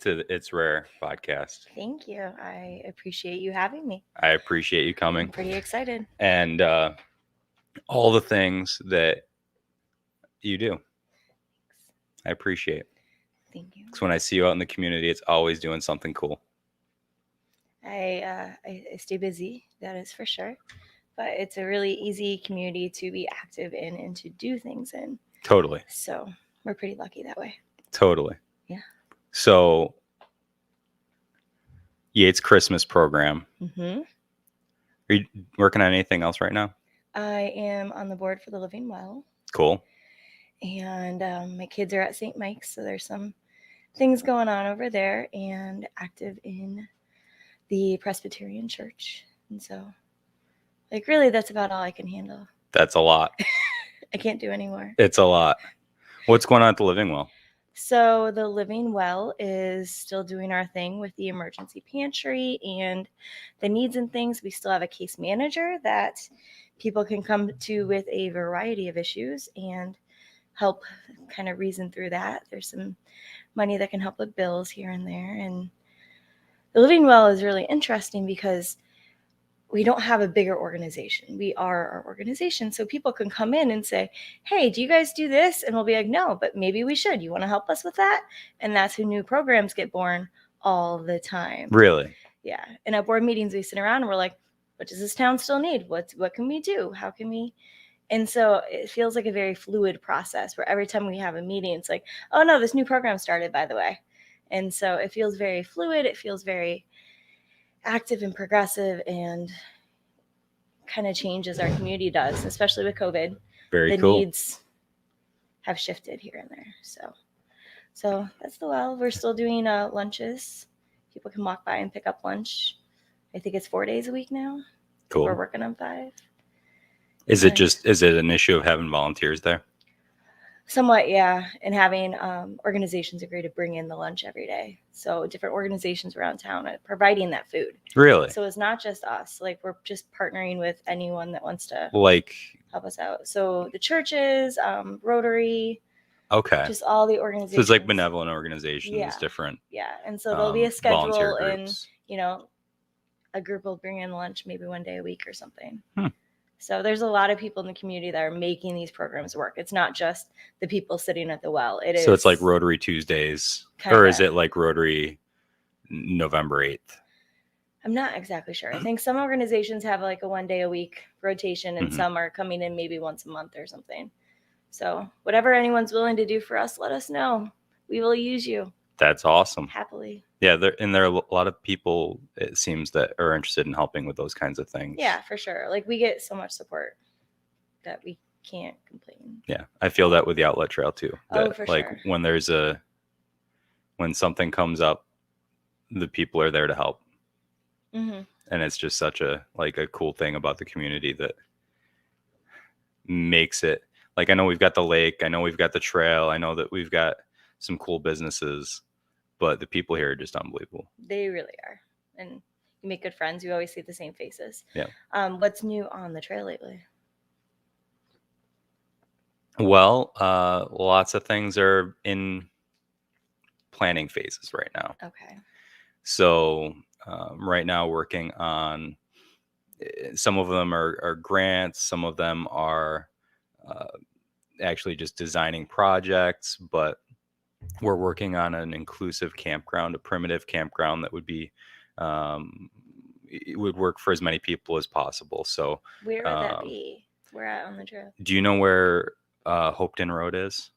to the It's Rare podcast. Thank you. I appreciate you having me. I appreciate you coming. I'm pretty excited. And all the things that you do. I appreciate it. Thank you. Because when I see you out in the community, it's always doing something cool. I stay busy, that is for sure. But it's a really easy community to be active in and to do things in. Totally. So we're pretty lucky that way. Totally. Yeah. So, Yates Christmas program. Mm-hmm. Are you working on anything else right now? I am on the board for the Living Well. Cool. And my kids are at St. Mike's, so there's some things going on over there, and active in the Presbyterian Church. And so, like, really, that's about all I can handle. That's a lot. I can't do anymore. It's a lot. What's going on at the Living Well? So the Living Well is still doing our thing with the emergency pantry and the needs and things. We still have a case manager that people can come to with a variety of issues and help kind of reason through that. There's some money that can help with bills here and there. And the Living Well is really interesting because we don't have a bigger organization. We are our organization. So people can come in and say, hey, do you guys do this? And we'll be like, no, but maybe we should. You want to help us with that? And that's who new programs get born all the time. Really? Yeah. And at board meetings, we sit around and we're like, what does this town still need? What can we do? How can we? And so it feels like a very fluid process where every time we have a meeting, it's like, oh no, this new program started, by the way. And so it feels very fluid. It feels very active and progressive and kind of change as our community does, especially with COVID. Very the cool. Needs have shifted here and there. So that's the well. We're still doing lunches. People can walk by and pick up lunch. I think it's 4 days a week now. Cool. We're working on 5. Is it an issue of having volunteers there? Somewhat, yeah. And having organizations agree to bring in the lunch every day. So different organizations around town are providing that food. Really? So it's not just us. Like, we're just partnering with anyone that wants to help us out. So the churches, Rotary. Okay. Just all the organizations. So it's like benevolent organizations, yeah. different. Yeah. And so there'll be a schedule and, groups. A group will bring in lunch maybe 1 day a week or something. So there's a lot of people in the community that are making these programs work. It's not just the people sitting at the well. So it's like Rotary Tuesdays, or is it like Rotary November 8th? I'm not exactly sure. I think some organizations have like a 1 day a week rotation, and some are coming in maybe once a month or something. So whatever anyone's willing to do for us, let us know. We will use you. That's awesome. Happily. Yeah, there are a lot of people, it seems, that are interested in helping with those kinds of things. Yeah, for sure. Like, we get so much support that we can't complain. Yeah, I feel that with the outlet trail too. That, for like, sure. when something comes up, the people are there to help. Mm-hmm. And it's just such a cool thing about the community that makes it, like, I know we've got the lake, I know we've got the trail, I know that we've got some cool businesses, but the people here are just unbelievable. They really are. And you make good friends. You always see the same faces. Yeah. What's new on the trail lately? Well, lots of things are in planning phases right now. Okay. So right now working on, some of them are grants, some of them are actually just designing projects, but we're working on an inclusive campground, a primitive campground that would be, it would work for as many people as possible. So where would that be? Where at on the trail? Do you know where Hopeton Road is?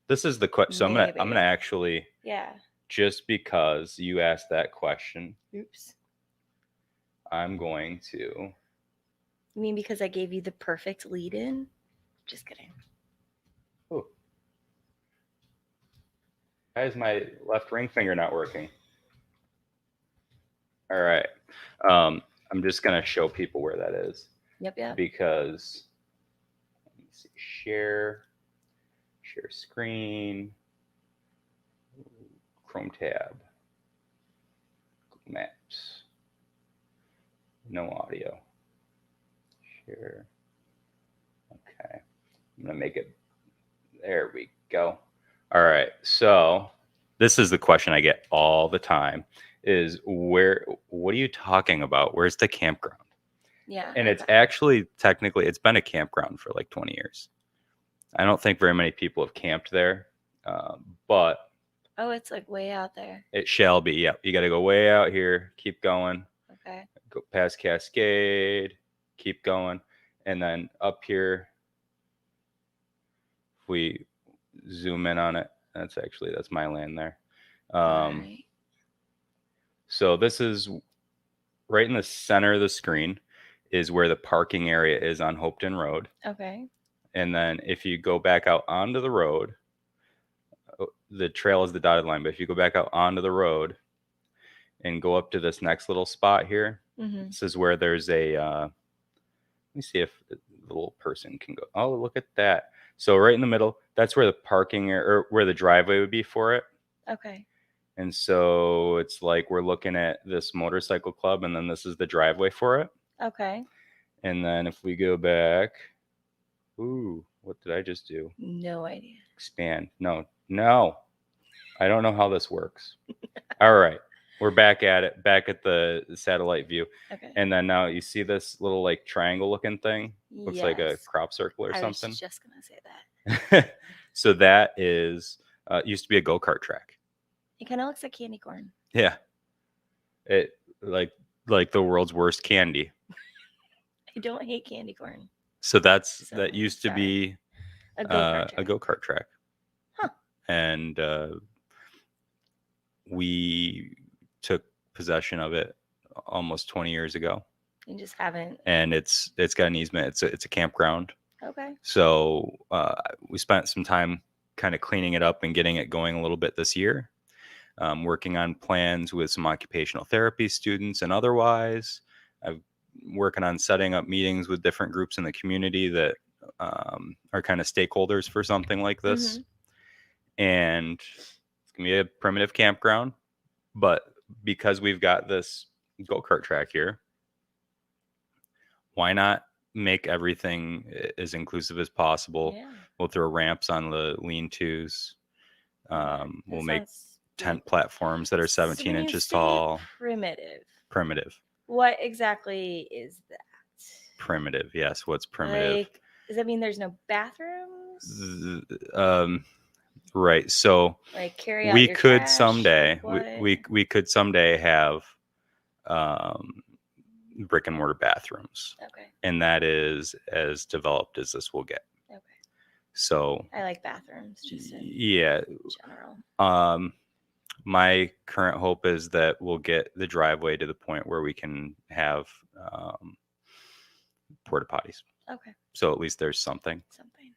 This is the question. So I'm gonna actually, just because you asked that question. Oops. I'm going to. You mean because I gave you the perfect lead in? Just kidding. Oh. Why is my left ring finger not working? All right. I'm just going to show people where that is. Yep. Because, let me see, share screen, Chrome tab, Google Maps, no audio, share. Okay. I'm going to make it, there we go. All right. So This is the question I get all the time is what are you talking about? Where's the campground? Yeah. And it's actually technically, it's been a campground for like 20 years. I don't think very many people have camped there, but Oh, it's like way out there. it shall be. Yeah, you got to go way out here, keep going, Okay. go past Cascade, keep going, and then up here, if we zoom in on it, that's my land there. All right. So this is right in the center of the screen is where the parking area is on Hopeton Road. Okay. And then if you go back out onto the road, the trail is the dotted line, but if you go back out onto the road and go up to this next little spot here, this is where there's a, let me see if the little person can go. Oh, look at that. So right in the middle, that's where the parking or where the driveway would be for it. Okay. And so it's like we're looking at this motorcycle club, and then this is the driveway for it. Okay. And then if we go back, ooh, what did I just do? No idea. Expand. No. I don't know how this works. All right. We're back at it, back at the satellite view. Okay. And then now you see this little like triangle looking thing? Looks like a crop circle or something. I was just going to say that. So that is, used to be a go-kart track. It kind of looks like candy corn. Yeah. It like the world's worst candy. I don't hate candy corn. So that used to be a go-kart track. Huh. And we took possession of it almost 20 years ago. You just haven't. And it's got an easement. It's a campground. Okay. So we spent some time kind of cleaning it up and getting it going a little bit this year. Working on plans with some occupational therapy students and otherwise. I'm working on setting up meetings with different groups in the community that are kind of stakeholders for something like this. And it's going to be a primitive campground. But because we've got this go-kart track here, why not make everything as inclusive as possible? Yeah. We'll throw ramps on the lean-tos. We'll make tent platforms that are 17 inches tall. Primitive. What exactly is that? Primitive, yes. What's primitive? Like, does that mean there's no bathrooms? Right. So like carry out we your could trash? someday Like we could someday have brick and mortar bathrooms. Okay. And that is as developed as this will get. Okay. So I like bathrooms just in general. My current hope is that we'll get the driveway to the point where we can have porta potties. Okay. So at least there's something.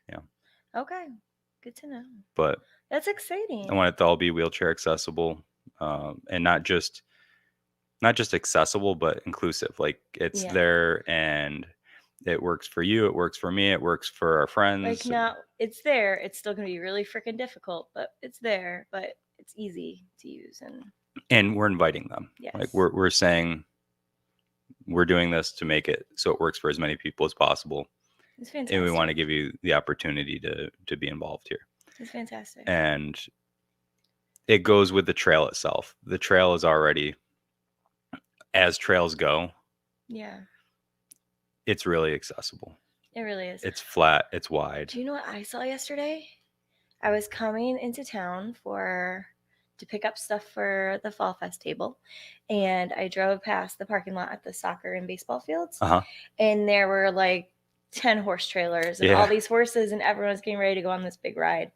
Yeah. Okay. Good to know. But that's exciting. I want it to all be wheelchair accessible, and not just accessible, but inclusive. Like it's there and it works for you. It works for me. It works for our friends. Like now it's there. It's still going to be really freaking difficult, but it's there, but it's easy to use. And we're inviting them. Yes. Like we're saying we're doing this to make it so it works for as many people as possible. It's fantastic. And we want to give you the opportunity to be involved here. It's fantastic. And it goes with the trail itself. The trail is already, as trails go. Yeah. It's really accessible. It really is. It's flat. It's wide. Do you know what I saw yesterday? I was coming into town to pick up stuff for the Fall Fest table, and I drove past the parking lot at the soccer and baseball fields, and there were like 10 horse trailers and all these horses, and everyone's getting ready to go on this big ride,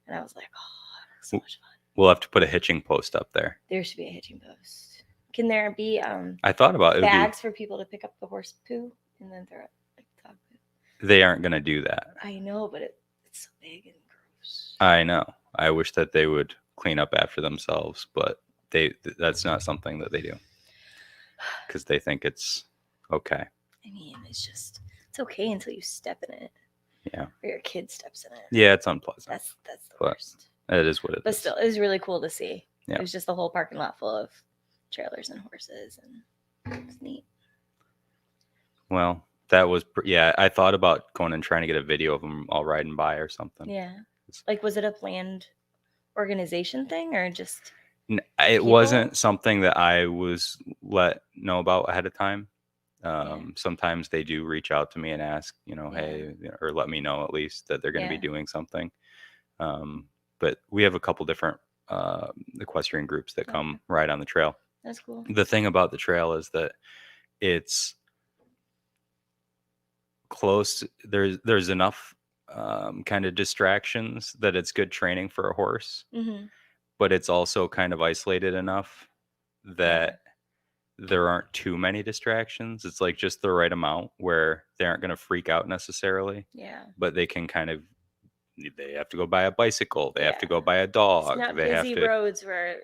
and I was like, oh, that's so much fun. We'll have to put a hitching post up there. There should be a hitching post. Can there be I thought about bags for people to pick up the horse poo and then throw it like dog poo? They aren't going to do that. I know, but it's so big and gross. I know. I wish that they would clean up after themselves, but that's not something that they do because they think it's okay. I mean, it's okay until you step in it. Yeah. Or your kid steps in it. Yeah, it's unpleasant. That's the worst. It is what it is. But still, it was really cool to see. Yeah. It was just the whole parking lot full of trailers and horses, and it was neat. Well, that was I thought about going and trying to get a video of them all riding by or something. Yeah. Like, was it a planned organization thing or just It people? wasn't something that I was let know about ahead of time. Yeah. Sometimes they do reach out to me and ask, Yeah. hey, or let me know at least that they're going to be Yeah. doing something. But we have a couple different equestrian groups that Okay. come ride on the trail. That's cool. The thing about the trail is that it's close. There's enough kind of distractions that it's good training for a horse, Mm-hmm. but it's also kind of isolated enough Yeah. that there aren't too many distractions. It's like just the right amount where they aren't going to freak out necessarily, Yeah. but they can kind of, they have to go buy a bicycle, they have to Yeah. go buy a It's dog, not they have busy to, roads where,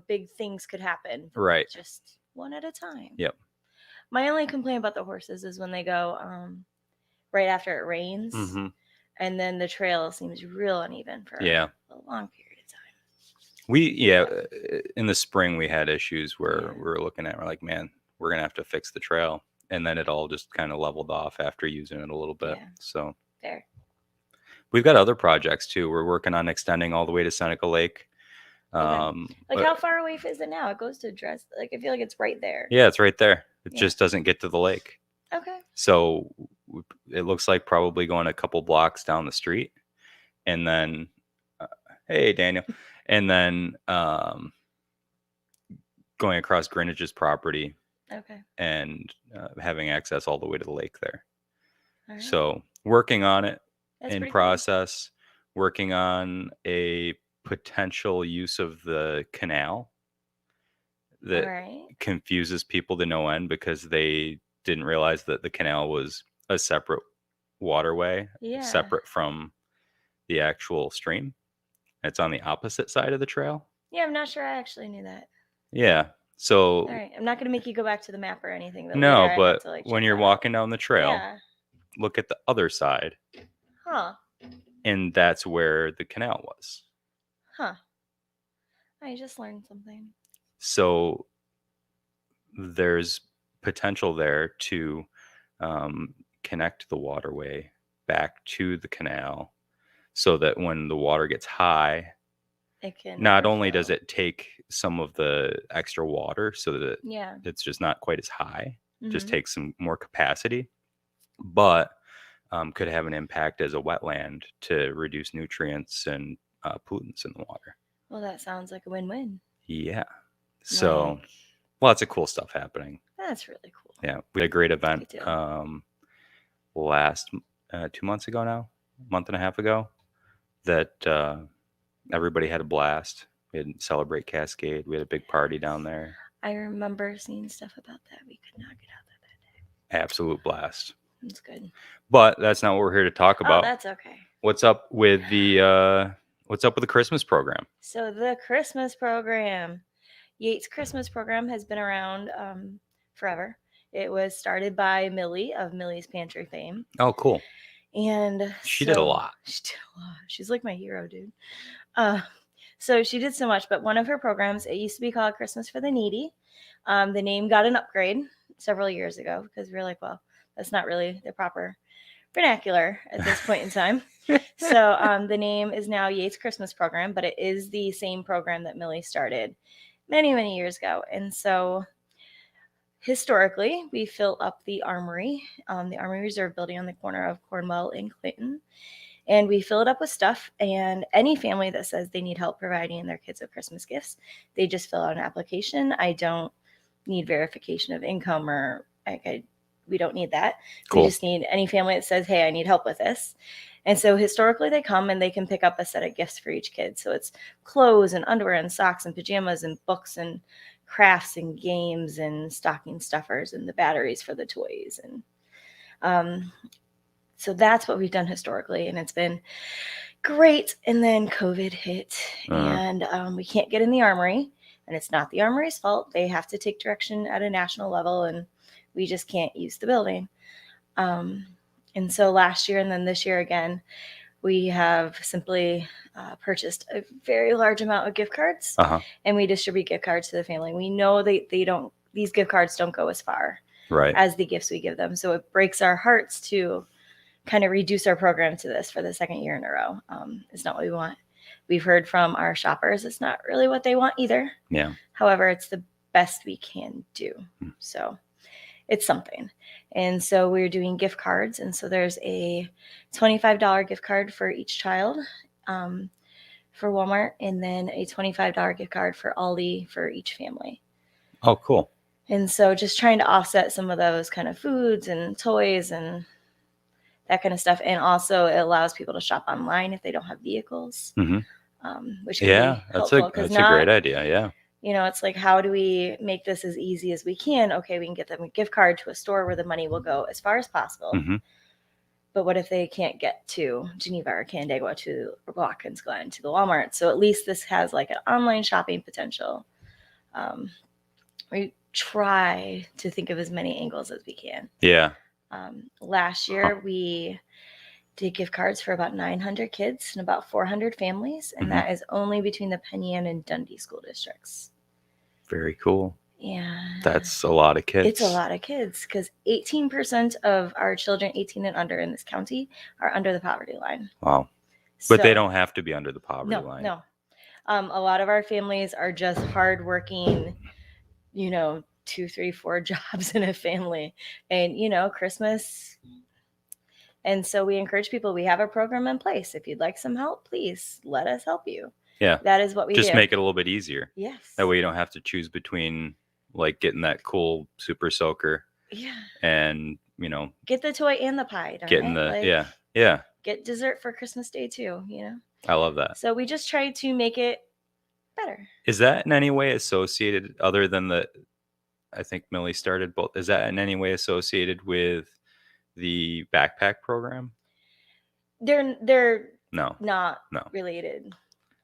big things could happen. right. Just one at a time. Yep. My only complaint about the horses is when they go right after it rains, Mm-hmm. and then the trail seems real uneven for Yeah. a long period of time. In the spring we had issues where Yeah. we were looking at, we're like, man, we're gonna have to fix the trail, and then it all just kind of leveled off after using it a little bit. Yeah. So Fair. we've got other projects too. We're working on extending all the way to Seneca Lake. Okay. Like But how far away is it now? It goes to Dress. Like I feel like it's right there. yeah, it's right there. It Yeah. just doesn't get to the lake. Okay. So it looks like probably going a couple blocks down the street, and then, hey Daniel, and then going across Greenwich's property Okay. and having access all the way to the lake there. All right. So working on it, That's in pretty cool. process, working on a potential use of the canal All that right. confuses people to no end because they didn't realize that the canal was a separate waterway, Yeah. separate from the actual stream. It's on the opposite side of the trail. Yeah, I'm not sure I actually knew that. Yeah. So All right. I'm not going to make you go back to the map or anything, but no, later I have but to like when check you're that walking out. down the trail, Yeah. look at the other side, Huh. and that's where the canal was. Huh. I just learned something. So there's potential there to connect the waterway back to the canal so that when the water gets high, It can not only overflow. does it take some of the extra water so that Yeah. it's just not quite as high, just Mhm. takes some more capacity, but could have an impact as a wetland to reduce nutrients and pollutants in the water. Well, that sounds like a win-win. Yeah. So Like, lots of cool stuff happening. that's really cool. Yeah. We had a great event Good deal. last 2 months ago now, a month and a half ago, that everybody had a blast. We had Celebrate Cascade. We had a big party down there. I remember seeing stuff about that. We could not get out there that day. Absolute blast. That's good. But that's not what we're here to talk about. Oh, that's okay. What's up with the Christmas program? So the Christmas program, Yates Christmas program has been around forever. It was started by Millie of Millie's Pantry fame. Oh, cool. And She did a lot. She did a lot. She's like my hero, dude. So she did so much, but one of her programs, it used to be called Christmas for the Needy. The name got an upgrade several years ago because we were like, well, that's not really the proper vernacular at this point in time. So the name is now Yates Christmas Program, but it is the same program that Millie started many, many years ago. And so historically, we fill up the Armory Reserve building on the corner of Cornwell and Clinton. And we fill it up with stuff. And any family that says they need help providing their kids with Christmas gifts, they just fill out an application. I don't need verification of income or we don't need that. Cool. We just need any family that says, hey, I need help with this. And so historically they come and they can pick up a set of gifts for each kid. So it's clothes and underwear and socks and pajamas and books and crafts and games and stocking stuffers and the batteries for the toys. And so that's what we've done historically. And it's been great. And then COVID hit and we can't get in the Armory. And it's not the Armory's fault. They have to take direction at a national level and we just can't use the building. And so last year and then this year again, we have simply purchased a very large amount of gift cards and we distribute gift cards to the family. We know these gift cards don't go as far as the gifts we give them. So it breaks our hearts to kind of reduce our program to this for the second year in a row. It's not what we want. we've heard from our shoppers it's not really what they want either. Yeah. However, it's the best we can do. So it's something. And so we're doing gift cards. And so there's a $25 gift card for each child for Walmart, and then a $25 gift card for Aldi for each family. Oh, cool. And so just trying to offset some of those kind of foods and toys and that kind of stuff. And also it allows people to shop online if they don't have vehicles, which can be helpful. That's a great idea. Yeah. You know, it's like, how do we make this as easy as we can? Okay, we can get them a gift card to a store where the money will go as far as possible. But what if they can't get to Geneva or Canandaigua to Watkins Glen to the Walmart? So at least this has like an online shopping potential. We try to think of as many angles as we can. Yeah. Last year we did gift cards for about 900 kids and about 400 families, and that is only between the Penn Yan and Dundee school districts. Very cool. Yeah. That's a lot of kids. It's a lot of kids because 18% of our children 18 and under in this county are under the poverty line. Wow. But they don't have to be under the poverty line. No. A lot of our families are just hardworking, 2, 3, 4 jobs in a family, and Christmas. And so we encourage people, we have a program in place. If you'd like some help, please let us help you. Yeah. That is what we do. Just make it a little bit easier. Yes. That way you don't have to choose between like getting that cool super soaker. Yeah. And, get the toy and the pie. Getting the, yeah. Get dessert for Christmas Day too, I love that. So we just try to make it better. Is that in any way associated, other than I think Millie started both, is that in any way associated with the backpack program? They're not related.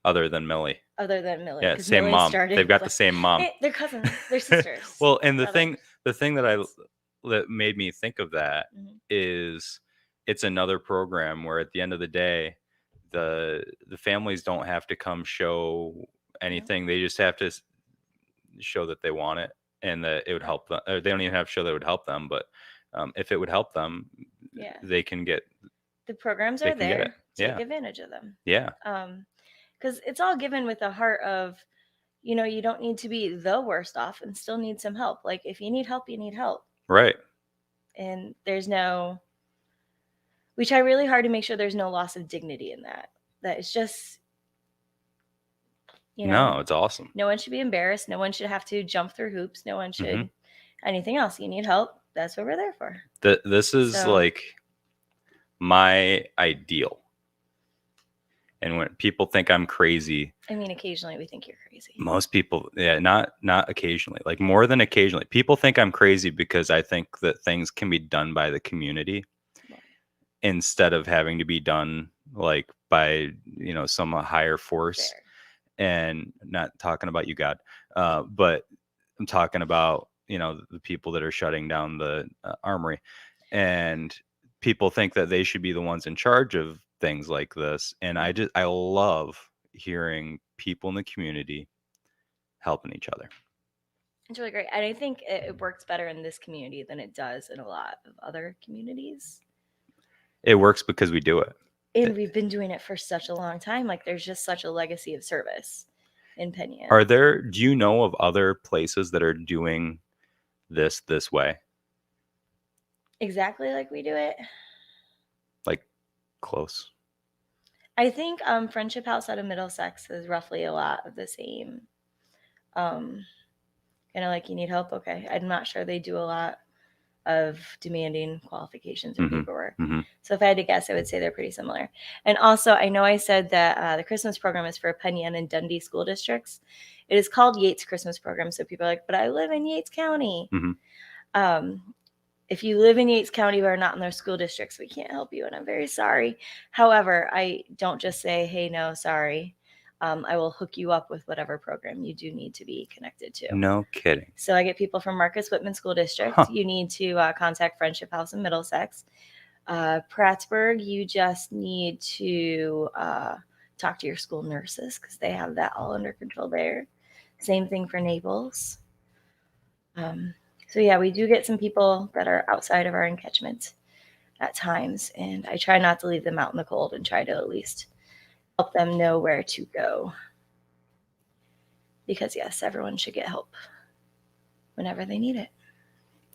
Other than Millie. Yeah, same Millie mom. They've got the same mom. They're cousins. They're sisters. Well, and the thing that made me think of that is it's another program where at the end of the day, the families don't have to come show anything. They just have to show that they want it and that it would help them. Or they don't even have to show that it would help them, but if it would help them, they can get. The programs are there. Take advantage of them. Yeah. Because it's all given with the heart of, you don't need to be the worst off and still need some help. Like if you need help, you need help. Right. And we try really hard to make sure there's no loss of dignity in that. That it's just, no, it's awesome. No one should be embarrassed. No one should have to jump through hoops. No one should anything else. You need help. That's what we're there for. This is like my ideal. And when people think I'm crazy, I mean, occasionally we think you're crazy. Most people, not occasionally, like more than occasionally. People think I'm crazy because I think that things can be done by the community instead of having to be done like by, some higher force. Fair. And not talking about you, God, but I'm talking about, the people that are shutting down the armory, and people think that they should be the ones in charge of things like this. And I love hearing people in the community helping each other. It's really great. And I think it works better in this community than it does in a lot of other communities. It works because we do it. And we've been doing it for such a long time. Like there's just such a legacy of service in Penn Yan. Do you know of other places that are doing this way? Exactly like we do it? Like close? I think Friendship House out of Middlesex is roughly a lot of the same. Kind of like, you need help? Okay. I'm not sure they do a lot of demanding qualifications or paperwork. So if I had to guess, I would say they're pretty similar. And also, I know I said that the Christmas program is for Penn Yan and Dundee school districts. It is called Yates Christmas Program. So people are like, but I live in Yates County. If you live in Yates County but are not in their school districts, we can't help you, and I'm very sorry. However, I don't just say, hey, no, sorry. I will hook you up with whatever program you do need to be connected to. No kidding. So I get people from Marcus Whitman School District. You need to contact Friendship House in Middlesex. Prattsburg, you just need to talk to your school nurses because they have that all under control there. Same thing for Naples. So yeah, we do get some people that are outside of our encatchment at times, and I try not to leave them out in the cold and try to at least help them know where to go. Because yes, everyone should get help whenever they need it.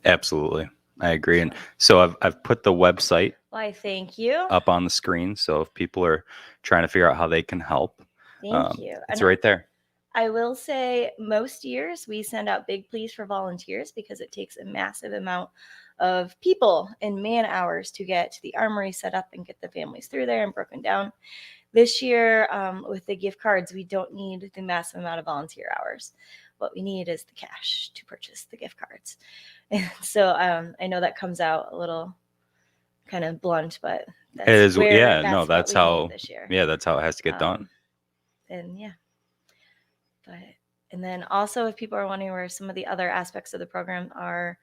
Absolutely. I agree. And so I've put the website Why, thank you. up on the screen. So if people are trying to figure out how they can help, Thank you. It's right there. I will say most years we send out big pleas for volunteers because it takes a massive amount of people and man hours to get the armory set up and get the families through there and broken down. This year, with the gift cards, we don't need the massive amount of volunteer hours. What we need is the cash to purchase the gift cards. And so I know that comes out a little kind of blunt, but that's that's how this year. Yeah, that's how it has to get done. And yeah. And then also, if people are wondering where some of the other aspects of the program are,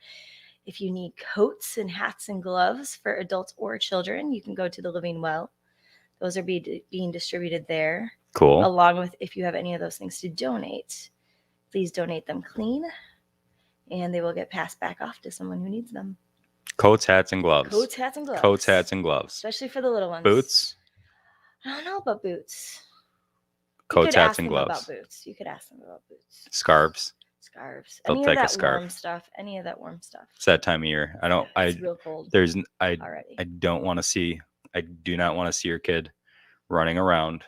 if you need coats and hats and gloves for adults or children, you can go to the Living Well. Those are being distributed there. Cool. Along with, if you have any of those things to donate, please donate them clean, and they will get passed back off to someone who needs them. Coats, hats, and gloves. Coats, hats, and gloves. Coats, hats, and gloves. Especially for the little ones. Boots. I don't know about boots. Coats, hats, and gloves. About boots. You could ask them about boots. Scarves. They'll take a scarf. Any of that warm stuff. It's that time of year. It's real cold. I don't want to see. I do not want to see your kid running around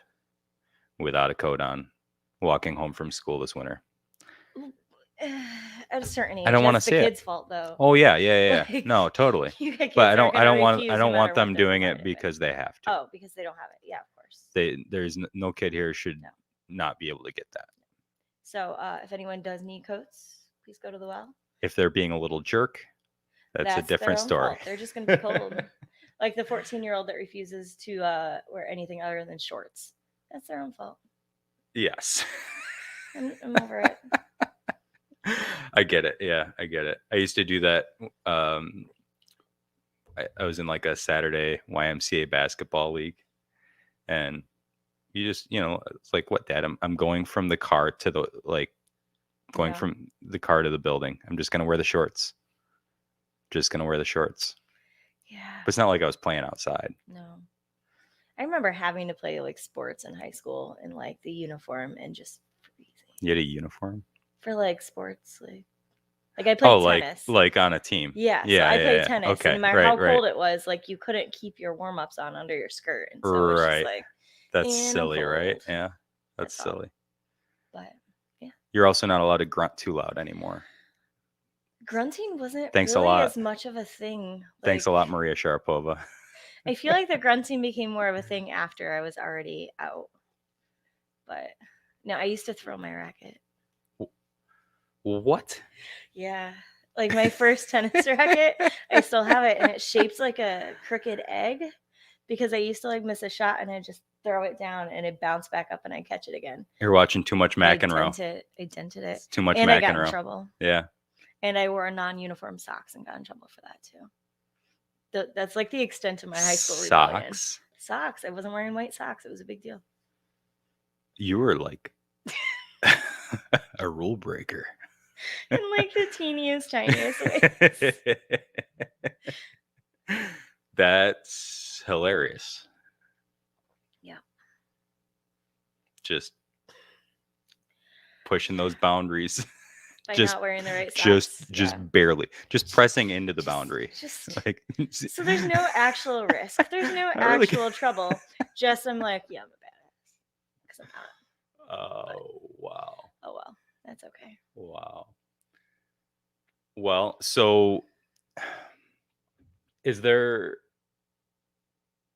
without a coat on, walking home from school this winter. At a certain age, I don't want to see it. The kid's fault, though. Oh yeah. Like, no, totally. But I don't want them doing it because they have to. Oh, because they don't have it. Yeah, of course. There's no kid here should not be able to get that. So if anyone does need coats, please go to the well. If they're being a little jerk, that's a different story. Fault. They're just going to be cold. Like the 14-year-old that refuses to wear anything other than shorts. That's their own fault. Yes. I'm over it. I get it. Yeah, I get it. I used to do that. I was in like a Saturday YMCA basketball league, and you just, it's like, what, Dad? I'm going from the car to the from the car to the building. I'm just gonna wear the shorts. Yeah. But it's not like I was playing outside. No. I remember having to play like sports in high school in like the uniform and just freezing. You had a uniform? For like sports, like I played tennis. like on a team. Yeah. So I played tennis. Okay. And no matter how cold it was, like you couldn't keep your warm-ups on under your skirt. And so it was just like, that's silly, right? Yeah. That's silly. But yeah. You're also not allowed to grunt too loud anymore. Grunting wasn't a lot. As much of a thing. Thanks a lot, Maria Sharapova. I feel like the grunting became more of a thing after I was already out. But no, I used to throw my racket. What? Yeah. Like my first tennis racket, I still have it, and it's shaped like a crooked egg because I used to like miss a shot and I just throw it down and it bounced back up and I catch it again. You're watching too much McEnroe. I dented it. It's too much and McEnroe. I got in trouble. Yeah. And I wore non-uniform socks and got in trouble for that too. That's like the extent of my high school rebellion. Socks. I wasn't wearing white socks. It was a big deal. You were like a rule breaker. In like the teeniest, tiniest ways. That's hilarious. Yeah. Just pushing those boundaries. By not wearing the right socks. Just barely. Just pressing into the boundary. Like, so there's no actual risk. There's no actual trouble. Just I'm like, yeah, I'm a badass. Because I'm not. Wow. Oh, well. That's okay. Wow. Well, so is there,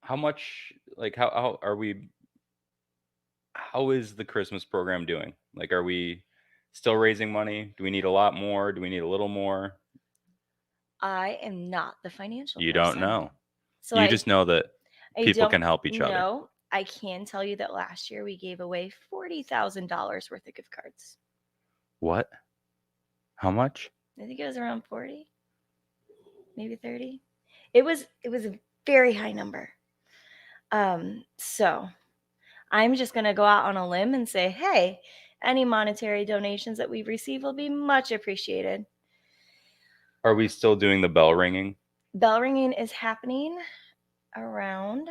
how much, like, how are we, how is the Christmas program doing? Like, are we still raising money? Do we need a lot more? Do we need a little more? I am not the financial You person. Don't know. So you just know that people can help each other. No, I can tell you that last year we gave away $40,000 worth of gift cards. What? How much? I think it was around 40, maybe 30. It was a very high number. So I'm just going to go out on a limb and say, hey, any monetary donations that we receive will be much appreciated. Are we still doing the bell ringing? Bell ringing is happening around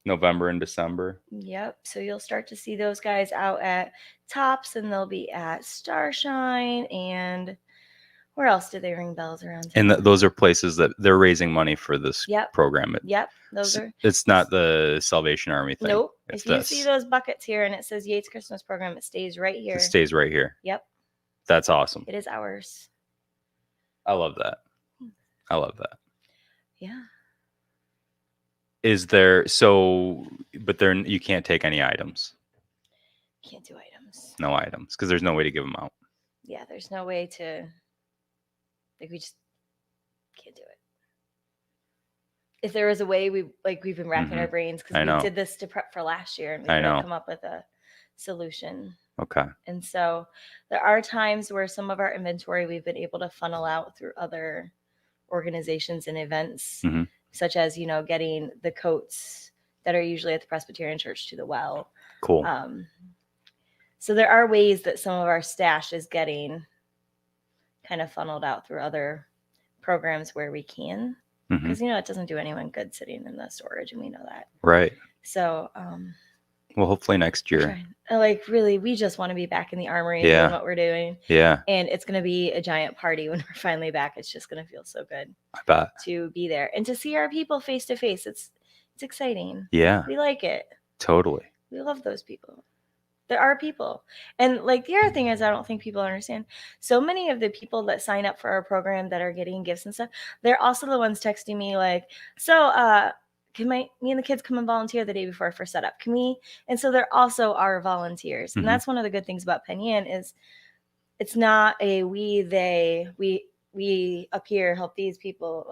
November and December. Yep. So you'll start to see those guys out at Tops, and they'll be at Starshine, and where else do they ring bells around And town? those are places that they're raising money for this Yep. program. Yep. Those are. It's not the Salvation Army thing. Nope. It's If you see this. those buckets here and it says Yates Christmas Program, it stays right here. It stays right here. Yep. That's awesome. It is ours. I love that. I love that. Yeah. Is there but there you can't take any items. Can't do items. No items because there's no way to give them out. Yeah, there's no way to. Like, we just can't do it. If there was a way, we've been racking our brains because we did this to prep for last year, and we couldn't come up with a solution. Okay. And so there are times where some of our inventory we've been able to funnel out through other organizations and events, such as, getting the coats that are usually at the Presbyterian Church to the well. Cool. So there are ways that some of our stash is getting kind of funneled out through other programs where we can. Because, it doesn't do anyone good sitting in the storage, and we know that. Right. So, well, hopefully next year. Really, we just want to be back in the armory doing what we're doing. Yeah. And it's going to be a giant party when we're finally back. It's just going to feel so good. I bet. To be there and to see our people face to face. It's exciting. Yeah. We like it. Totally. We love those people. There are people. And the other thing is, I don't think people understand. So many of the people that sign up for our program that are getting gifts and stuff, they're also the ones texting me can me and the kids come and volunteer the day before for setup? Can we? And so there also are volunteers. And that's one of the good things about Penn Yan is it's not a we up here help these people.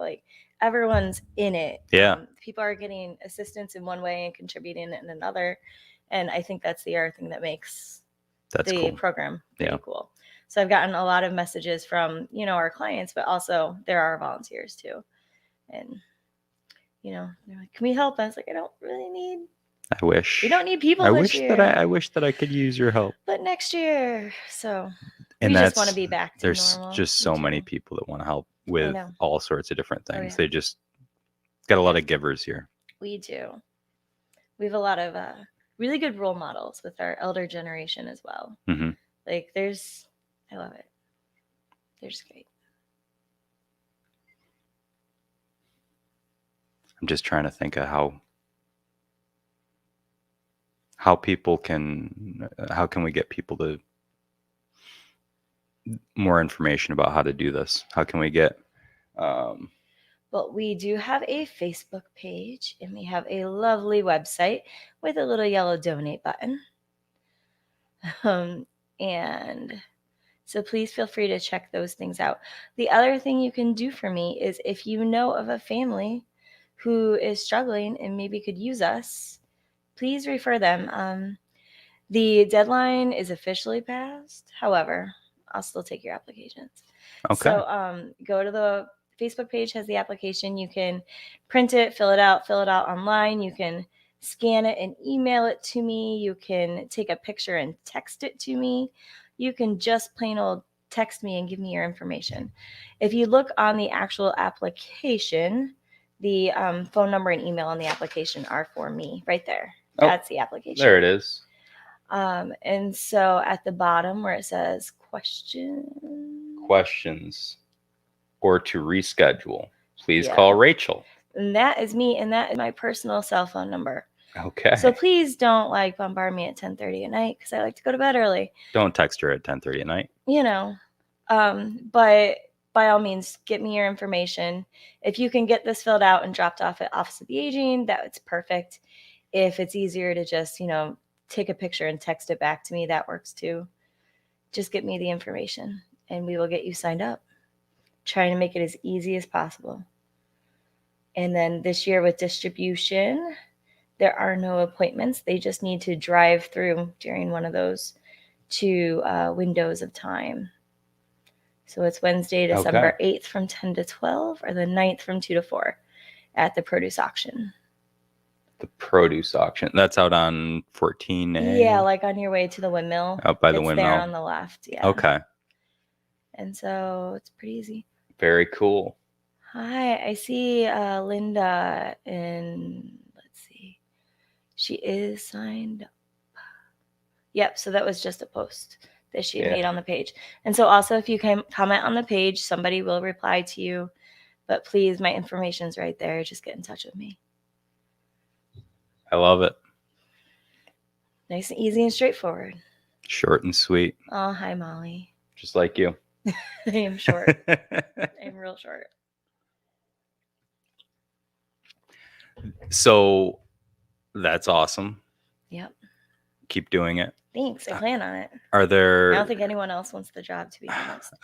Everyone's in it. Yeah. People are getting assistance in one way and contributing in another. And I think that's the other thing that makes the program pretty cool. So I've gotten a lot of messages from, our clients, but also there are volunteers too. And, they're like, can we help? I was like, I don't really need. I wish. We don't need people this year. I wish that I could use your help. But next year. So we just want to be back to there's normal. Just so many people that want to help with all sorts of different things. They just got a lot of givers here. We do. We have a lot of really good role models with our elder generation as well. I love it. They're just great. I'm just trying to think of how can we get people to more information about how to do this? How can we get Well, we do have a Facebook page, and we have a lovely website with a little yellow donate button. And so please feel free to check those things out. The other thing you can do for me is if you know of a family who is struggling and maybe could use us, please refer them. The deadline is officially passed. However, I'll still take your applications. Okay. So go to the Facebook page, has the application. You can print it, fill it out online. You can scan it and email it to me. You can take a picture and text it to me. You can just plain old text me and give me your information. If you look on the actual application, the phone number and email on the application are for me right there. That's the application. There it is. And so at the bottom where it says questions or to reschedule, please call Rachel. And that is me, and that is my personal cell phone number. Okay. So please don't bombard me at 10:30 at night because I like to go to bed early. Don't text her at 10:30 at night. But by all means, get me your information. If you can get this filled out and dropped off at Office of the Aging, that's perfect. If it's easier to just, take a picture and text it back to me, that works too. Just get me the information and we will get you signed up. Trying to make it as easy as possible. And then this year with distribution, there are no appointments. They just need to drive through during one of those 2 windows of time. So it's Wednesday, December 8th from 10 to 12 or the 9th from 2 to 4 at the produce auction. The produce auction. That's out on 14A? Yeah, on your way to the windmill. Out by the windmill. There on the left, yeah. Okay. And so it's pretty easy. Very cool. Hi, I see Linda and let's see. She is signed up. Yep. So that was just a post that she had Yeah. made on the page. And so also, if you can comment on the page, somebody will reply to you. But please, my information's right there. Just get in touch with me. I love it. Nice and easy and straightforward. Short and sweet. Oh, hi, Molly. Just like you. I am short. I'm real short. So that's awesome. Yep. Keep doing it. Thanks. I plan on it. Are there... I don't think anyone else wants the job, to be honest.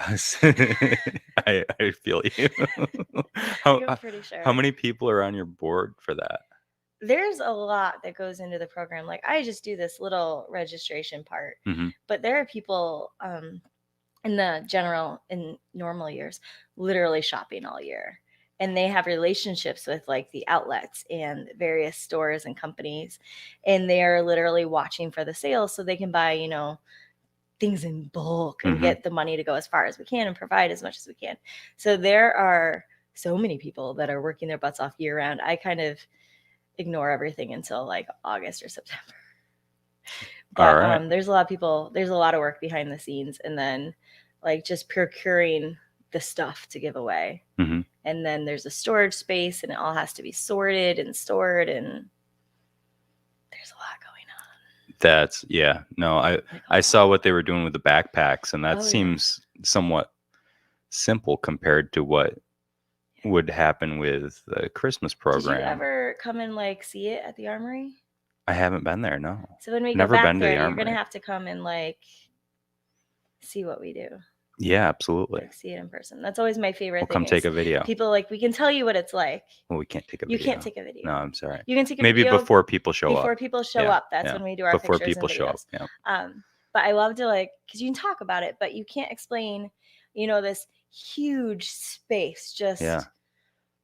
I feel you. I'm pretty sure. How many people are on your board for that? There's a lot that goes into the program. Like, I just do this little registration part, Mhm. but there are people in normal years literally shopping all year, and they have relationships with like the outlets and various stores and companies, and they are literally watching for the sales so they can buy, things in bulk and Mhm. get the money to go as far as we can and provide as much as we can. So there are so many people that are working their butts off year round. I kind of ignore everything until like August or September. But All right. there's a lot of people, there's a lot of work behind the scenes, and then like just procuring the stuff to give away. Mhm. And then there's a storage space, and it all has to be sorted and stored, and there's a lot going on. That's, yeah. No, I saw what they were doing with the backpacks, and that Oh, yeah. seems somewhat simple compared to what would happen with the Christmas program. Did you ever come and like see it at the Armory? I haven't been there, no. So when we Never go back been to the there, you're Armory. gonna have to come and like see what we do. Yeah, absolutely. Like, see it in person. That's always my favorite We'll thing. come take a video. People like, we can tell you what it's like. Well, we can't take a You video. can't take a video. No, I'm sorry. You can take a Maybe video before people show before up. people show Yeah, up. That's yeah. when we do our Before pictures people and show up. videos. Yeah. But I love to like, because you can talk about it, but you can't explain, this huge space just Yeah.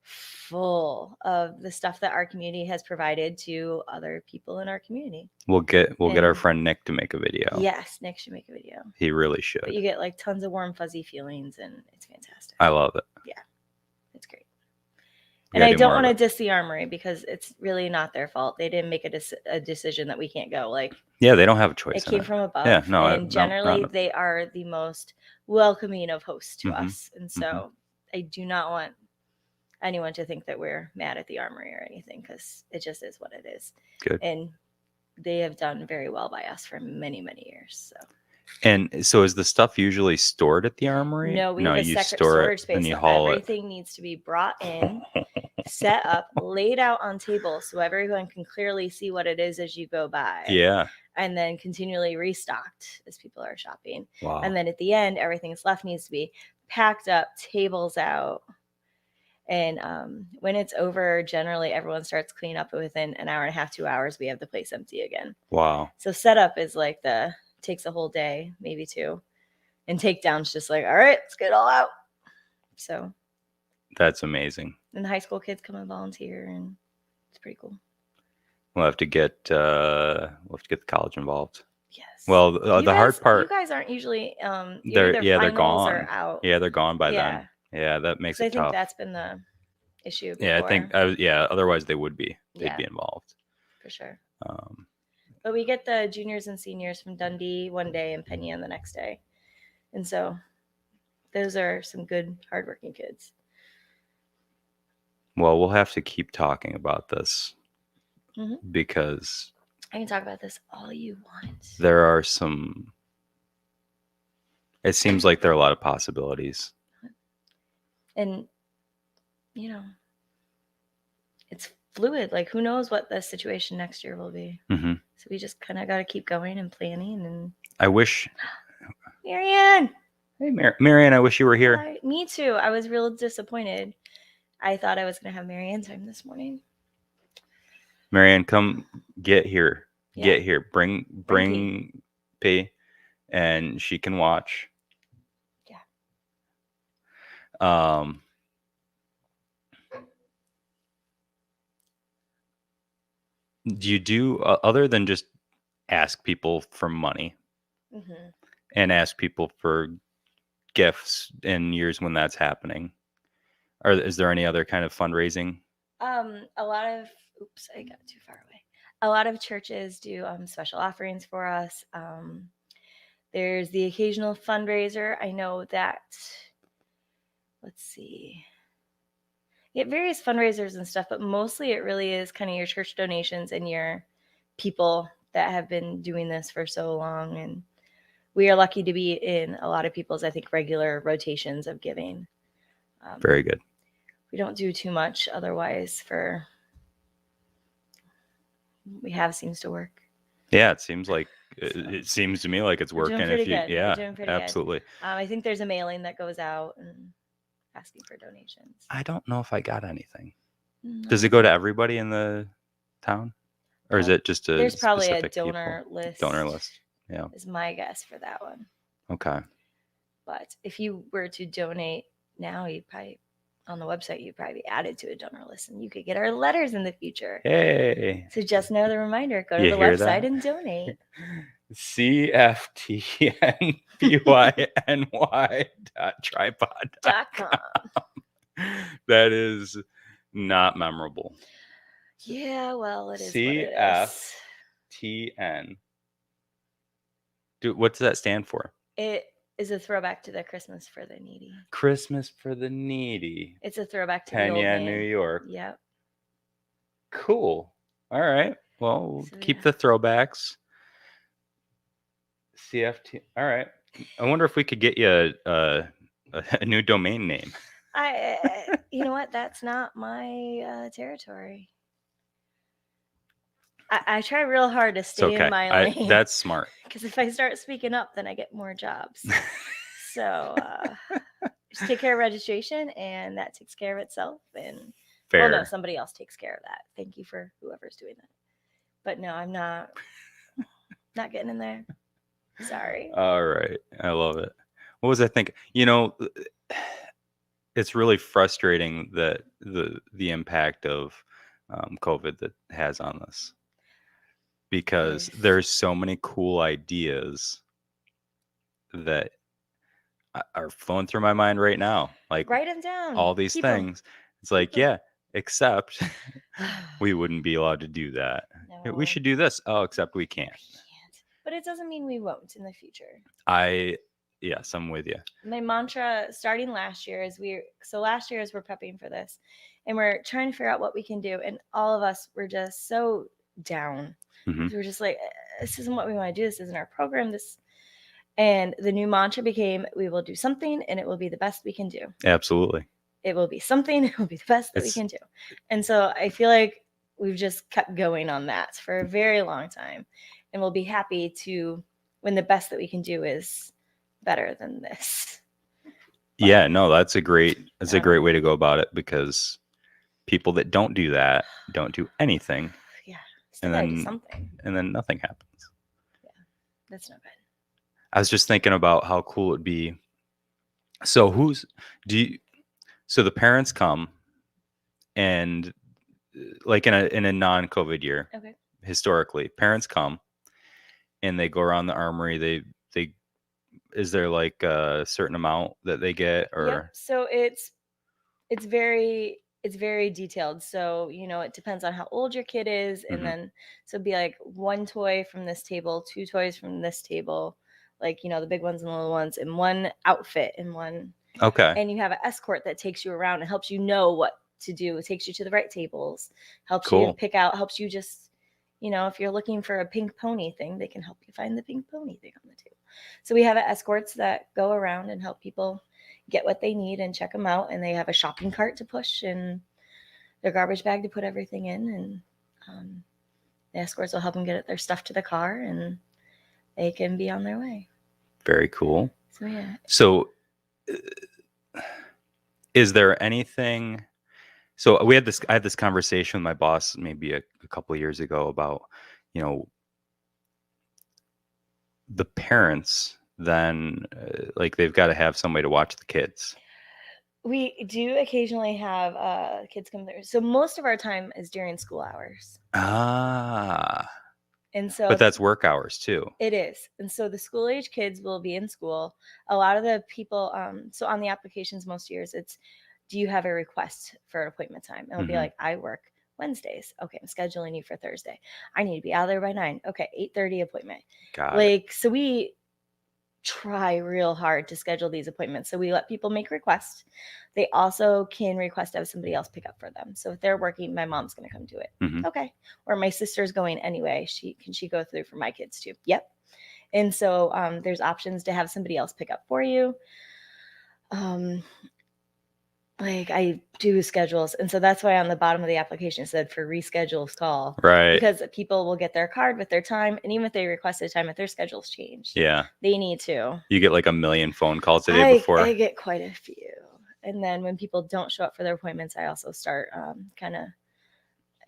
full of the stuff that our community has provided to other people in our community. We'll get our And- friend Nick to make a video. Yes, Nick should make a video. He really should. But you get like tons of warm, fuzzy feelings, and it's fantastic. I love it. Yeah, it's great. We And gotta I do don't more of want to it. diss the Armory, because it's really not their fault. They didn't make a decision that we can't go. Like, Yeah, they don't have a choice. it came from above. Yeah, no, and generally they are the most welcoming of hosts to Mhm, us. And so I do not want anyone to think that we're mad at the Armory or anything, because it just is what it is. Good. And they have done very well by us for many, many years. So. And so is the stuff usually stored at the Armory? No, we have a you separate store storage it space. and you So haul everything needs to be brought in, set up, laid out on tables so everyone can clearly see what it is as you go by. Yeah. And then continually restocked as people are shopping. Wow. And then at the end, everything that's left needs to be packed up, tables out. And when it's over, generally everyone starts cleaning up. Within an hour and a half, 2 hours, we have the place empty again. Wow. So setup is like takes a whole day, maybe two. And takedown's just like, all right, let's get it all out. So That's amazing. and the high school kids come and volunteer, and it's pretty cool. We'll have to get the college involved. Yes. Well, the hard part, you guys aren't usually they're they're gone. Or out. Yeah, they're gone by Yeah. then. Yeah, that makes I it think tough. that's been the issue before. Yeah, I think otherwise they would be. They'd Yeah. be involved. For sure. Um, But we get the juniors and seniors from Dundee one day and Penyan the next day. And so those are some good, hardworking kids. well, we'll have to keep talking about this Mhm. because I can talk about this all you want. there are some. It seems like there are a lot of possibilities. And, it's fluid. Like, who knows what the situation next year will be. Mhm. So we just kind of got to keep going and planning. And I wish. Marianne! Hey, Marianne, I wish you were here. Me too. I was real disappointed. I thought I was going to have Marianne time this morning. Marianne, come get here. Yeah. Get here. Bring P, and she can watch. Yeah. Do you do other than just ask people for money Mm-hmm. and ask people for gifts in years when that's happening? Or is there any other kind of fundraising? A lot of, oops, I got too far away. A lot of churches do special offerings for us. There's the occasional fundraiser. I know that, let's see, you get various fundraisers and stuff, but mostly it really is kind of your church donations and your people that have been doing this for so long. And we are lucky to be in a lot of people's, I think, regular rotations of giving. Very good. We don't do too much otherwise for, we have seems to work. Yeah, it seems to me like it's We're doing working. pretty If you, good. yeah, We're doing pretty absolutely. good. I think there's a mailing that goes out and asking for donations. I don't know if I got anything. Does it go to everybody in the town, or is it just a there's probably a specific donor people? list? Donor list. Yeah. Is my guess for that one. Okay. But if you were to donate now, you'd probably on the website you'd probably be added to a donor list, and you could get our letters in the future. Hey. So just another reminder: go to You the hear website that? and donate. CFTNPYNY.tripod.com. That is not memorable. Yeah, well, it is what it is. CFTN. Dude, what does that stand for? It is a throwback to the Christmas for the Needy. Christmas for the Needy. It's a throwback to the old Pena, name. New York. Yep. Cool. All right. Well, So, keep yeah. the throwbacks. CFT. All right. I wonder if we could get you a new domain name. You know what? That's not my territory. I try real hard to stay in my lane. That's smart. Because if I start speaking up, then I get more jobs. So just take care of registration, and that takes care of itself. And Fair. Well, no, somebody else takes care of that. Thank you for whoever's doing that. But no, I'm not getting in there. Sorry. All right. I love it. What was I thinking? You know, it's really frustrating that the impact of COVID that has on this, because there's so many cool ideas that are flowing through my mind right now. Like, write them down. All these things. It's like, yeah, except we wouldn't be allowed to do that. No. We should do this. Oh, except we can't. But it doesn't mean we won't in the future. Yes, I'm with you. My mantra starting last year is last year as we're prepping for this, and we're trying to figure out what we can do, and all of us were just so down. Mm-hmm. We were just like, this isn't what we want to do. This isn't our program. And the new mantra became, we will do something and it will be the best we can do. Absolutely. It will be something. It will be the best that we can do. And so I feel like we've just kept going on that for a very long time. And we'll be happy to when the best that we can do is better than this. Yeah, no, that's a great way to go about it, because people that don't do that don't do anything. Yeah. And then do something. And then nothing happens. Yeah. That's not good. I was just thinking about how cool it'd be. So so the parents come, and like in a non-COVID year, okay, historically, parents come and they go around the armory. They is there like a certain amount that they get, or? Yep. So it's very detailed. So, it depends on how old your kid is. And then, so it'd be like 1 toy from this table, 2 toys from this table, like, the big ones and the little ones, and 1 outfit and 1. Okay. And you have an escort that takes you around and helps you know what to do. It takes you to the right tables, helps you pick out, helps you just, if you're looking for a pink pony thing, they can help you find the pink pony thing on the table. So we have escorts that go around and help people get what they need and check them out. And they have a shopping cart to push and their garbage bag to put everything in. And the escorts will help them get their stuff to the car, and they can be on their way. Very cool. So, yeah. So is there anything? So I had this conversation with my boss maybe a couple of years ago about, the parents then like they've got to have somebody to watch the kids. We do occasionally have kids come there. So most of our time is during school hours. And so, but that's work hours too. It is. And so the school age kids will be in school. A lot of the people, so on the applications most years, it's, do you have a request for an appointment time? And it'll be like, I work Wednesdays. Okay, I'm scheduling you for Thursday. I need to be out there by 9. Okay, 8:30 appointment. Got it. Like, so we try real hard to schedule these appointments. So we let people make requests. They also can request to have somebody else pick up for them. So if they're working, my mom's going to come do it. Mhm. Okay. Or my sister's going anyway. Can she go through for my kids too? Yep. And so there's options to have somebody else pick up for you. Like I do schedules. And so that's why on the bottom of the application it said for reschedules call. Right. Because people will get their card with their time. And even if they request a time, if their schedule's changed, Yeah. they need to. You get like a million phone calls a day before. I get quite a few. And then when people don't show up for their appointments, I also start kind of,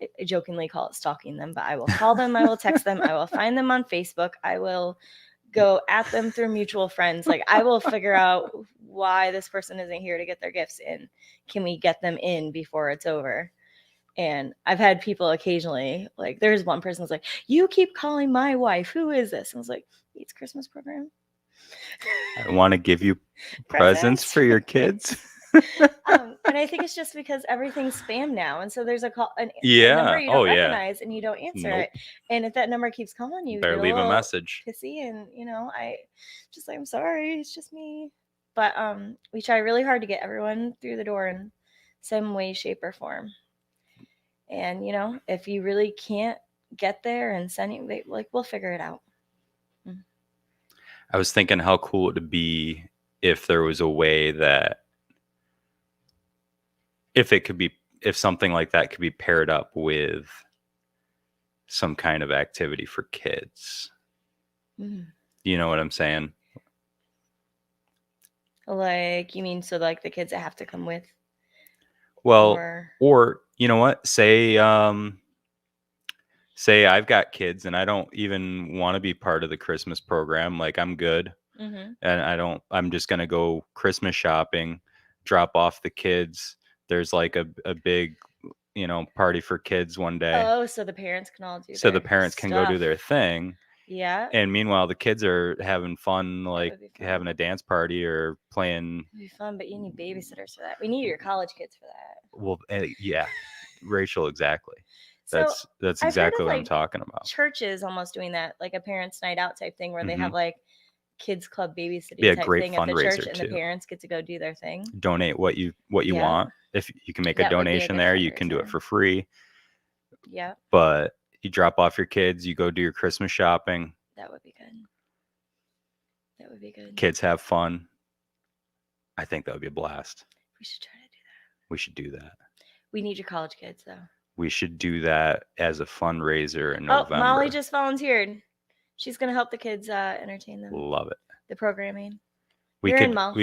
I jokingly call it stalking them, but I will call them, I will text them, I will find them on Facebook, I will go at them through mutual friends. Like I will figure out why this person isn't here to get their gifts in. Can we get them in before it's over? And I've had people occasionally, like there's one person who's like, you keep calling my wife. Who is this? And I was like, Yates Christmas program. I want to give you presents for your kids. And I think it's just because everything's spam now. And so there's a call, a number you don't recognize and you don't answer it. And if that number keeps calling you, better leave a message. Pissy and, I just like, I'm sorry, it's just me. But we try really hard to get everyone through the door in some way, shape, or form. And, if you really can't get there and send it, like, we'll figure it out. I was thinking how cool it would be if there was a way that if something like that could be paired up with some kind of activity for kids. You know what I'm saying? Like, you mean, so like the kids that have to come with? Well, or you know what? Say I've got kids and I don't even want to be part of the Christmas program. Like I'm good. And I'm just going to go Christmas shopping, drop off the kids. There's like a big, party for kids one day. Oh, so the parents can all do So the parents can go do their thing. Yeah. And meanwhile, the kids are having fun, like having a dance party or playing. It'd be fun, but you need babysitters for that. We need your college kids for that. Well, yeah, Rachel, exactly. That's exactly what I'm talking about. Churches almost doing that, like a parents' night out type thing, where they have like kids club babysitting be a type great thing at the fundraiser church, and the parents get to go do their thing. Donate what you want. If you can make a donation there, you can do it for free. Yeah. But you drop off your kids, you go do your Christmas shopping. That would be good. That would be good. Kids have fun. I think that would be a blast. We should try to do that. We should do that. We need your college kids, though. We should do that as a fundraiser in November. Oh, Molly just volunteered. She's going to help the kids entertain them. Love it. The programming. We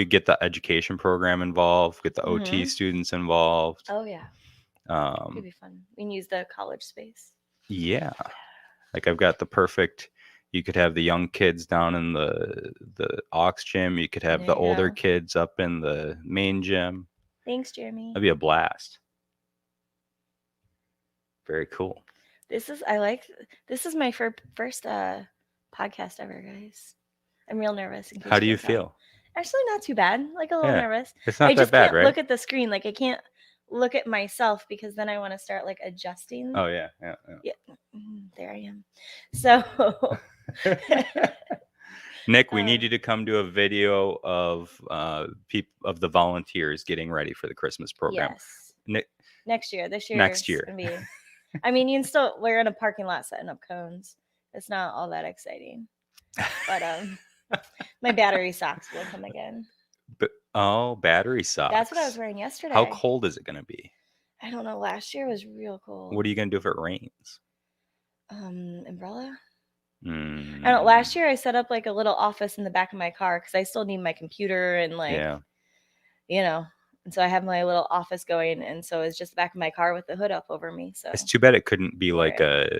get the education program involved, get the OT students involved. Oh, yeah. It'd be fun. We can use the college space. Yeah. Like I've got the perfect, you could have the young kids down in the aux gym. You could have the older kids up in the main gym. Thanks, Jeremy. That'd be a blast. Very cool. This is my first podcast ever, guys. I'm real nervous. How do you feel? Actually, not too bad. Like a little nervous. It's not that bad, right? Look at the screen. Like I can't look at myself because then I want to start like adjusting. Oh yeah. There I am. So Nick, we need you to come do a video of the volunteers getting ready for the Christmas program. Yes. Nick, next year. This year. Next year. I mean, you can still. We're in a parking lot setting up cones. It's not all that exciting, but my battery socks will come again. Battery socks. That's what I was wearing yesterday. How cold is it going to be? I don't know. Last year was real cold. What are you going to do if it rains? Umbrella. I don't know. Last year I set up like a little office in the back of my car because I still need my computer and and so I have my little office going, and so it's just the back of my car with the hood up over me. So it's too bad it couldn't be like a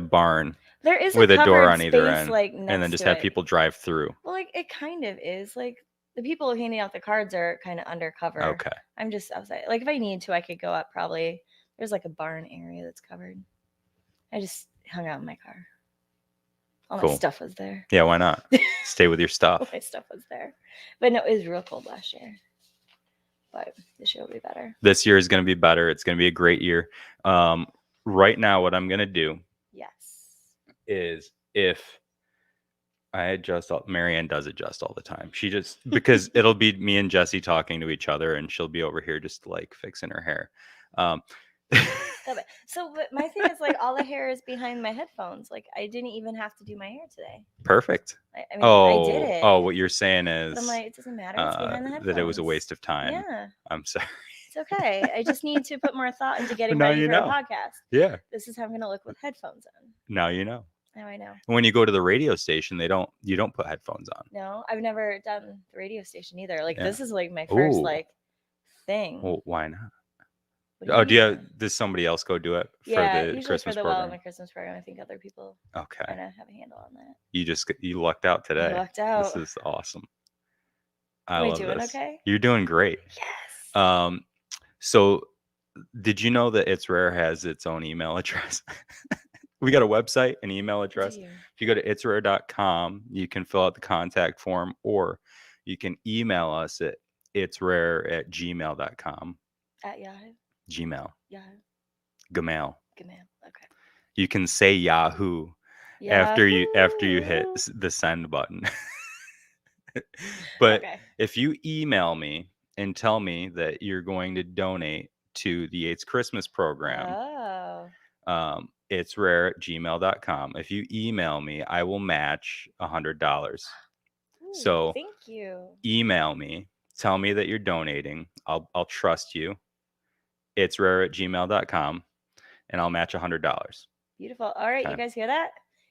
barn. There is with a door on either space, end, like, and then just have people drive through. Well, like it kind of is. Like the people handing out the cards are kind of undercover. Okay. I'm just outside. Like if I need to, I could go up. Probably there's like a barn area that's covered. I just hung out in my car. All my stuff was there. Yeah, why not? Stay with your stuff. All my stuff was there. But no, it was real cold last year. but this year will be better. This year is going to be better. It's going to be a great year. Right now, what I'm going to do is if I adjust, Marianne does adjust all the time. She just, because it'll be me and Jesse talking to each other and she'll be over here just like fixing her hair. So but my thing is like all the hair is behind my headphones. Like I didn't even have to do my hair today. Perfect. I mean, I did it. Oh, what you're saying is but I'm like, it doesn't matter. It's behind the headphones. that it was a waste of time. Yeah. I'm sorry. It's okay. I just need to put more thought into getting Now ready you for know. the podcast. Yeah. This is how I'm going to look with headphones on. Now you know. Now I know. When you go to the radio station, you don't put headphones on. No, I've never done the radio station either. Like this is like my first Ooh. like thing. Well, why not? Do you mean? Does somebody else go do it for the Christmas for the program? the Christmas program. I think other people okay kind of have a handle on that. You lucked out today. I lucked out. This is awesome. I love doing this. Okay? You're doing great. Yes. So did you know that It's Rare has its own email address? We got a website, an email address. If you go to itsrare.com, you can fill out the contact form, or you can email us at itsrare@gmail.com. At Yahoo? Gmail. Yahoo. Gmail. Okay. You can say Yahoo after you hit the send button. But if you email me and tell me that you're going to donate to the Yates Christmas program, it's rare@gmail.com. If you email me, I will match $100. So thank you. Email me, tell me that you're donating. I'll trust you. It's rare@gmail.com, and I'll match $100. Beautiful. All right, you guys hear that?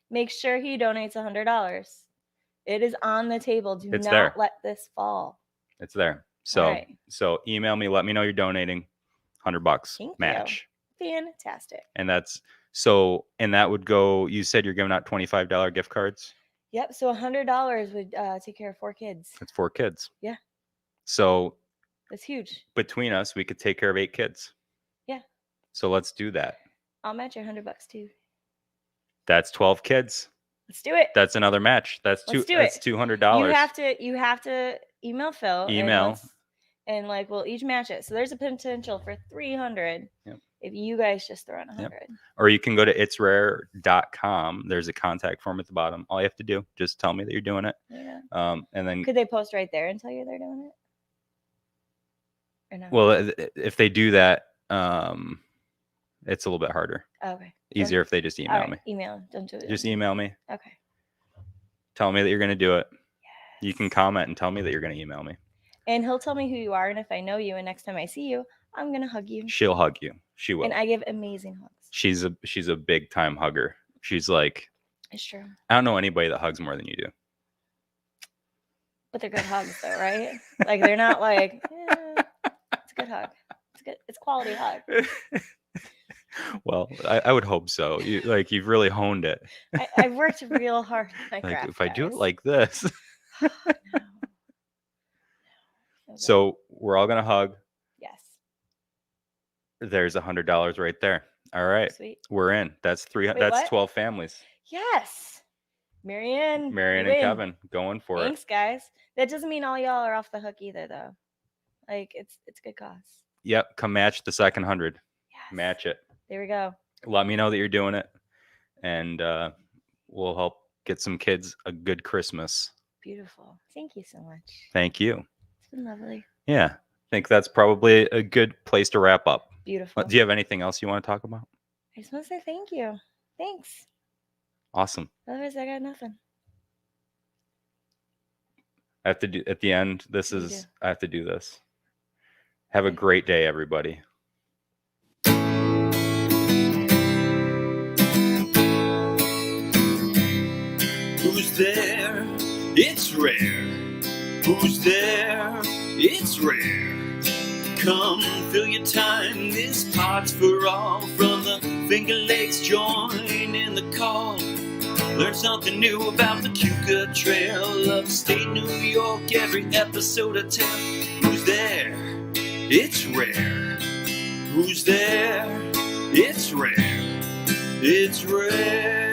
Make sure he donates $100. It is on the table. Do not let this fall. It's there. So email me, let me know you're donating. $100 match. Fantastic. And that would go, you said you're giving out $25 gift cards? Yep. So $100 would take care of 4 kids. That's 4 kids. Yeah. So that's huge. Between us, we could take care of 8 kids. Yeah. So let's do that. I'll match your $100 too. That's 12 kids. Let's do it. That's another match. That's $200. You have to email Phil. And like we'll each match it. So there's a potential for 300 if you guys just throw in 100. Yep. Or you can go to itsrare.com. There's a contact form at the bottom. All you have to do, just tell me that you're doing it. Yeah. And then could they post right there and tell you they're doing it? Or no? Well, if they do that, it's a little bit harder. Okay. Easier if they just email me. Email. Don't do it. Just email me. Okay. Tell me that you're going to do it. Yes. You can comment and tell me that you're going to email me. And he'll tell me who you are, and if I know you, and next time I see you, I'm gonna hug you. She'll hug you. She will. And I give amazing hugs. She's a big time hugger. She's like. It's true. I don't know anybody that hugs more than you do. But they're good hugs, though, right? Like they're not like. It's a good hug. It's good. It's quality hug. Well, I would hope so. You've really honed it. I've worked real hard. If I do it like this. No. So we're all gonna hug. Yes. There's $100 right there. All right. Sweet. We're in. That's 12 families. Yes. Marianne and Kevin going for Thanks, guys. That doesn't mean all y'all are off the hook either, though. Like it's good cause. Yep. Come match the second 100. Yes. Match it. There we go. Let me know that you're doing it, and we'll help get some kids a good Christmas. Beautiful. Thank you so much. Thank you. It's been lovely. Yeah. I think that's probably a good place to wrap up. Beautiful. Do you have anything else you want to talk about? I just want to say thank you. Thanks. Awesome. Otherwise, I got nothing. I have to do at the end. I have to do this. Have a great day, everybody. Who's there? It's rare. Who's there? It's rare. Come fill your time. This pot's for all. From the Finger Lakes, join in the call. Learn something new about the Cuca Trail. Upstate New York, every episode I tell. Who's there? It's rare. Who's there? It's rare. It's rare.